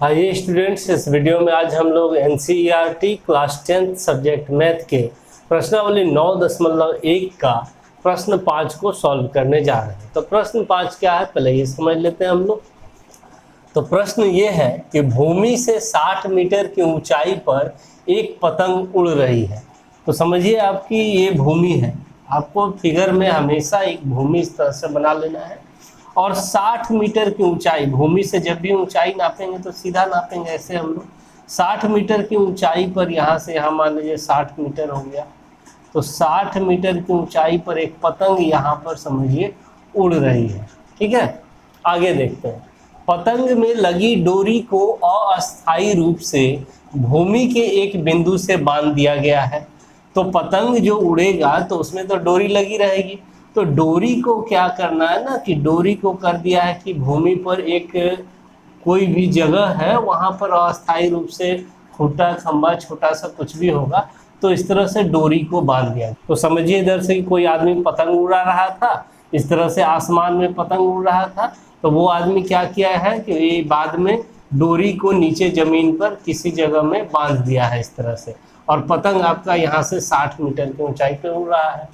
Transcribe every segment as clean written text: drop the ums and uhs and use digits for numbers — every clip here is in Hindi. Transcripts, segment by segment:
हाय स्टूडेंट्स, इस वीडियो में आज हम लोग NCERT class 10th subject math के प्रश्नावली 9.1 का प्रश्न 5 को सॉल्व करने जा रहे हैं। तो प्रश्न 5 क्या है पहले ये समझ लेते हैं हम लोग। तो प्रश्न ये है कि भूमि से 60 मीटर की ऊंचाई पर एक पतंग उड़ रही है। तो समझिए आपकी ये भूमि है, आपको फिगर में हमेशा एक भूमि इस तरह से बना लेना है और 60 मीटर की ऊंचाई, भूमि से जब भी ऊंचाई नापेंगे तो सीधा नापेंगे ऐसे हम लोग 60 मीटर की ऊंचाई पर, यहाँ से यहाँ मान लीजिए 60 मीटर हो गया। तो 60 मीटर की ऊंचाई पर एक पतंग यहाँ पर समझिए उड़ रही है। ठीक है, आगे देखते हैं। पतंग में लगी डोरी को अस्थायी रूप से भूमि के एक बिंदु से बांध दिया गया है। तो पतंग जो उड़ेगा तो उसमें तो डोरी लगी रहेगी। तो डोरी को क्या करना है ना कि डोरी को कर दिया है कि भूमि पर एक कोई भी जगह है वहां पर अस्थायी रूप से खूंटा खंबा छोटा सा कुछ भी होगा तो इस तरह से डोरी को बांध दिया। तो समझिए इधर से कोई आदमी पतंग उड़ा रहा था, इस तरह से आसमान में पतंग उड़ रहा था। तो वो आदमी क्या किया है कि बाद में डोरी को नीचे जमीन पर किसी जगह में बांध दिया है इस तरह से, और पतंग आपका यहाँ से 60 मीटर की ऊंचाई पे उड़ रहा है।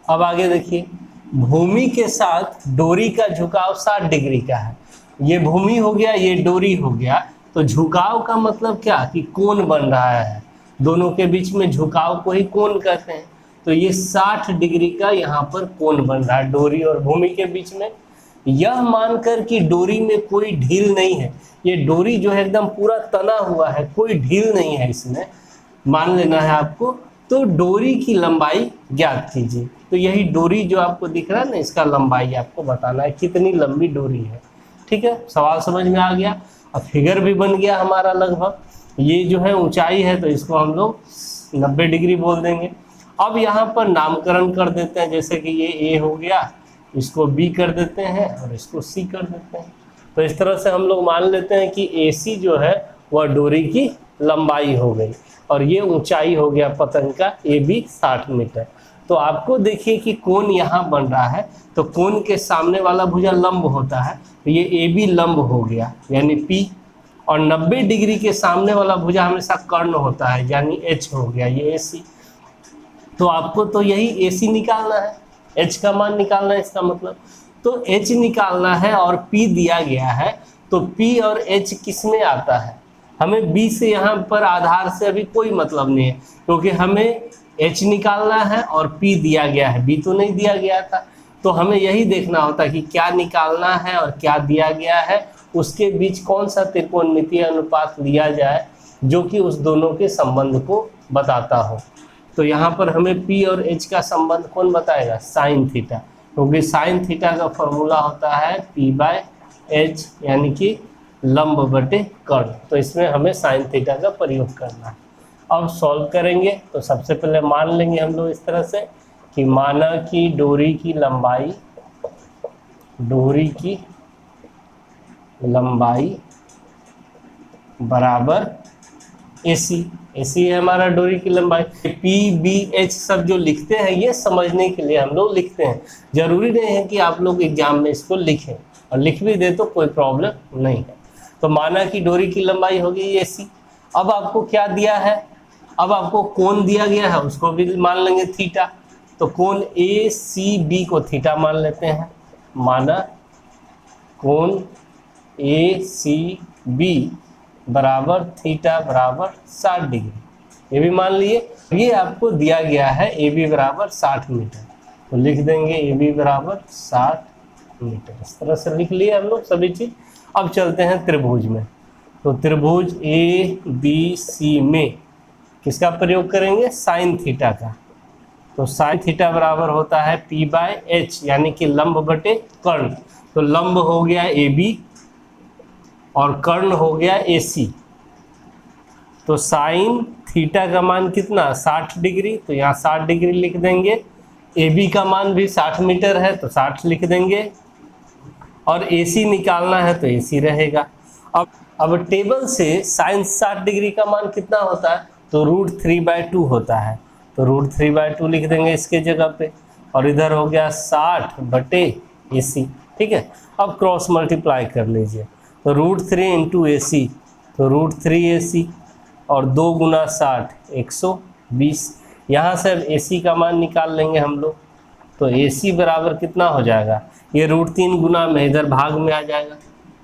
अब आगे देखिए, भूमि के साथ डोरी का झुकाव 60 डिग्री का है। ये भूमि हो गया, ये डोरी हो गया। तो झुकाव का मतलब क्या कि कोण बन रहा है, दोनों के बीच में झुकाव को ही कोण कहते हैं। तो ये 60 डिग्री का यहाँ पर कोण बन रहा है डोरी और भूमि के बीच में। यह मानकर कि डोरी में कोई ढील नहीं है, ये डोरी जो है एकदम पूरा तना हुआ है, कोई ढील नहीं है इसमें, मान लेना है आपको। तो डोरी की लंबाई ज्ञात कीजिए। तो यही डोरी जो आपको दिख रहा है ना, इसका लंबाई आपको बताना है कितनी लंबी डोरी है। ठीक है, सवाल समझ में आ गया। अब फिगर भी बन गया हमारा लगभग। ये जो है ऊंचाई है तो इसको हम लोग 90 डिग्री बोल देंगे। अब यहाँ पर नामकरण कर देते हैं, जैसे कि ये ए हो गया, इसको बी कर देते हैं और इसको सी कर देते हैं। तो इस तरह से हम लोग मान लेते हैं कि ए सी जो है वह डोरी की लंबाई हो गई और ये ऊंचाई हो गया पतंग का ए बी 60 मीटर। तो आपको देखिए कि कोण यहाँ बन रहा है, तो कोण के सामने वाला भुजा लंब होता है, तो ये ए बी लंब हो गया यानी पी, और 90 डिग्री के सामने वाला भुजा हमेशा कर्ण होता है यानी एच हो गया ये ए सी। तो आपको तो यही ए सी निकालना है, एच का मान निकालना है इसका मतलब। तो एच निकालना है और पी दिया गया है। तो पी और एच किस में आता है, हमें बी से यहाँ पर आधार से अभी कोई मतलब नहीं है, क्योंकि हमें एच निकालना है और पी दिया गया है, बी तो नहीं दिया गया था। तो हमें यही देखना होता कि क्या निकालना है और क्या दिया गया है, उसके बीच कौन सा त्रिकोणमितीय अनुपात लिया जाए जो कि उस दोनों के संबंध को बताता हो। तो यहाँ पर हमें पी और एच का संबंध कौन बताएगा, साइन थीटा, क्योंकि साइन थीटा का फॉर्मूला होता है पी बाय एच यानी कि लंब बटे कर्ण। तो इसमें हमें साइन थीटा का प्रयोग करना है। अब सॉल्व करेंगे तो सबसे पहले मान लेंगे हम लोग इस तरह से कि माना कि डोरी की लंबाई बराबर एसी। एसी है हमारा डोरी की लंबाई। पी बी एच सब जो लिखते हैं ये समझने के लिए हम लोग लिखते हैं, जरूरी नहीं है कि आप लोग एग्जाम में इसको लिखें, और लिख भी दे तो कोई प्रॉब्लम नहीं है। तो माना कि डोरी की लंबाई होगी ए सी। अब आपको क्या दिया है, अब आपको कोण दिया गया है उसको भी मान लेंगे थीटा। तो कोण ए सी बी को थीटा मान लेते हैं। माना कोण ए सी बी बराबर थीटा बराबर 60 डिग्री, ये भी मान लिए। ये आपको दिया गया है ए बी बराबर 60 मीटर, तो लिख देंगे ए बी बराबर 60 मीटर। इस तरह से लिख लिए हम लोग सभी चीज। अब चलते हैं त्रिभुज में। तो त्रिभुज ए बी सी में किसका प्रयोग करेंगे, साइन थीटा का। तो साइन थीटा बराबर होता है पी बाय एच यानी कि लंब बटे कर्ण। तो लंब हो गया ए बी और कर्ण हो गया ए सी। तो साइन थीटा का मान कितना, 60 डिग्री, तो यहाँ 60 डिग्री लिख देंगे। ए बी का मान भी 60 मीटर है तो 60 लिख देंगे, और ए सी निकालना है तो ए सी रहेगा। अब टेबल से साइन 60 डिग्री का मान कितना होता है, तो √3/2 होता है। तो √3/2 लिख देंगे इसके जगह पे, और इधर हो गया 60 बटे AC। ठीक है, अब क्रॉस मल्टीप्लाई कर लीजिए। तो √3 इंटू AC, तो √3AC और 2 गुना 60 120। यहाँ से अब AC का मान निकाल लेंगे हम लोग। तो AC बराबर कितना हो जाएगा, ये √3 गुना में इधर भाग में आ जाएगा,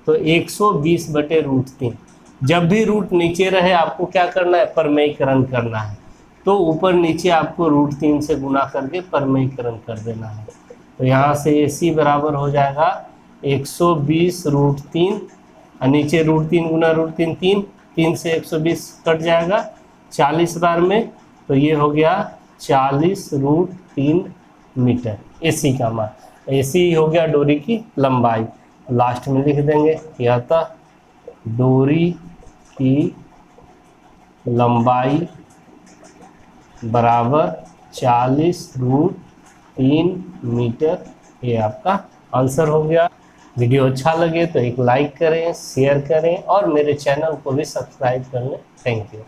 तो 120/√3। जब भी रूट नीचे रहे आपको क्या करना है, परमेयीकरण करना है। तो ऊपर नीचे आपको √3 से गुना करके परमेयीकरण कर देना है। तो यहाँ से AC बराबर हो जाएगा 120√3 और नीचे √3 गुना √3 3 से 120 कट जाएगा 40 बार में, तो ये हो गया 40√3 मीटर AC का मान। AC हो गया डोरी की लंबाई। लास्ट में लिख देंगे यह था डोरी की लंबाई बराबर 40√3 मीटर। ये आपका आंसर हो गया। वीडियो अच्छा लगे तो एक लाइक करें, शेयर करें और मेरे चैनल को भी सब्सक्राइब कर लें। Thank you.